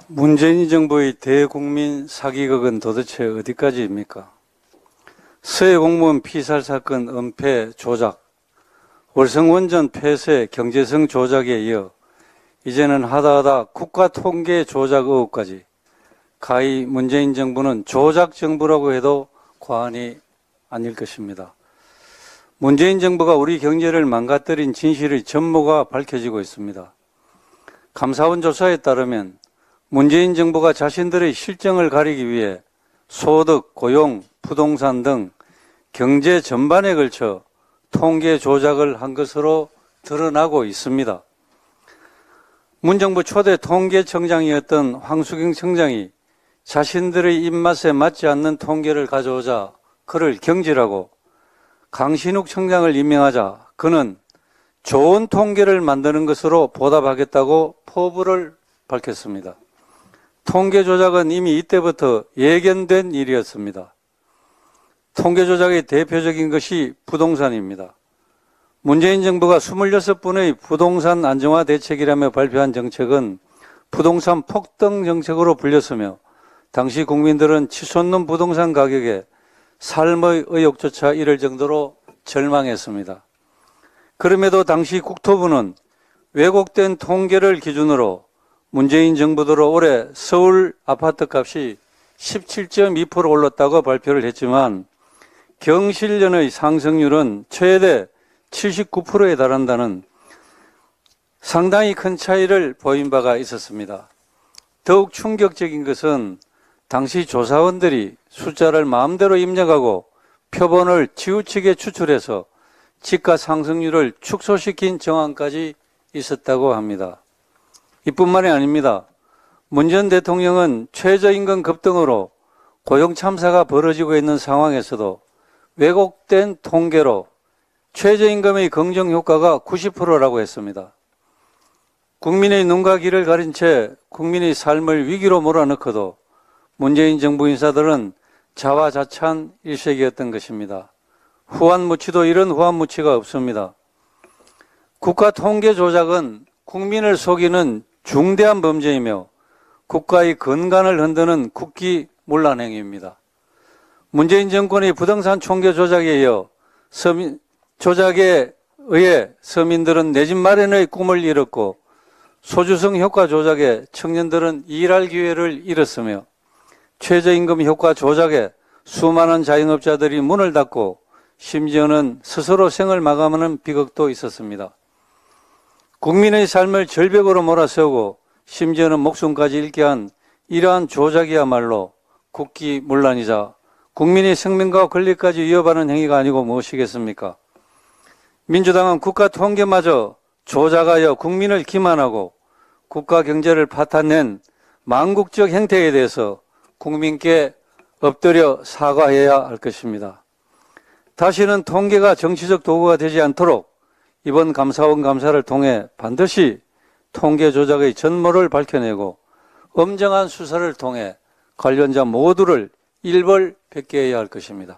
문재인 정부의 대국민 사기극은 도대체 어디까지입니까? 서해 공무원 피살 사건 은폐 조작, 월성원전 폐쇄 경제성 조작에 이어 이제는 하다하다 국가통계 조작 의혹까지 가히 문재인 정부는 조작 정부라고 해도 과언이 아닐 것입니다. 문재인 정부가 우리 경제를 망가뜨린 진실의 전모가 밝혀지고 있습니다. 감사원 조사에 따르면 문재인 정부가 자신들의 실정을 가리기 위해 소득, 고용, 부동산 등 경제 전반에 걸쳐 통계 조작을 한 것으로 드러나고 있습니다. 문정부 초대 통계청장이었던 황수경 청장이 자신들의 입맛에 맞지 않는 통계를 가져오자 그를 경질하고 강신욱 청장을 임명하자 그는 좋은 통계를 만드는 것으로 보답하겠다고 포부를 밝혔습니다. 통계 조작은 이미 이때부터 예견된 일이었습니다. 통계 조작의 대표적인 것이 부동산입니다. 문재인 정부가 26분의 부동산 안정화 대책이라며 발표한 정책은 부동산 폭등 정책으로 불렸으며 당시 국민들은 치솟는 부동산 가격에 삶의 의욕조차 이를 정도로 절망했습니다. 그럼에도 당시 국토부는 왜곡된 통계를 기준으로 문재인 정부 들어 올해 서울 아파트값이 17.2% 올랐다고 발표를 했지만 경실련의 상승률은 최대 79%에 달한다는 상당히 큰 차이를 보인 바가 있었습니다. 더욱 충격적인 것은 당시 조사원들이 숫자를 마음대로 입력하고 표본을 지우치게 추출해서 집가 상승률을 축소시킨 정황까지 있었다고 합니다. 이뿐만이 아닙니다. 문 전 대통령은 최저임금 급등으로 고용 참사가 벌어지고 있는 상황에서도 왜곡된 통계로 최저임금의 긍정 효과가 90%라고 했습니다. 국민의 눈과 귀를 가린 채 국민의 삶을 위기로 몰아넣고도 문재인 정부 인사들은 자화자찬 일색이었던 것입니다. 후한무치도 이런 후한무치가 없습니다. 국가 통계 조작은 국민을 속이는 중대한 범죄이며 국가의 근간을 흔드는 국기문란 행위입니다. 문재인 정권의 부동산 총계 조작에 이어 조작에 의해 서민들은 내 집 마련의 꿈을 잃었고 소주성 효과 조작에 청년들은 일할 기회를 잃었으며 최저임금 효과 조작에 수많은 자영업자들이 문을 닫고 심지어는 스스로 생을 마감하는 비극도 있었습니다. 국민의 삶을 절벽으로 몰아세우고 심지어는 목숨까지 잃게 한 이러한 조작이야말로 국기문란이자 국민의 생명과 권리까지 위협하는 행위가 아니고 무엇이겠습니까? 민주당은 국가 통계마저 조작하여 국민을 기만하고 국가 경제를 파탄낸 망국적 행태에 대해서 국민께 엎드려 사과해야 할 것입니다. 다시는 통계가 정치적 도구가 되지 않도록 이번 감사원 감사를 통해 반드시 통계 조작의 전모를 밝혀내고 엄정한 수사를 통해 관련자 모두를 일벌백계해야 할 것입니다.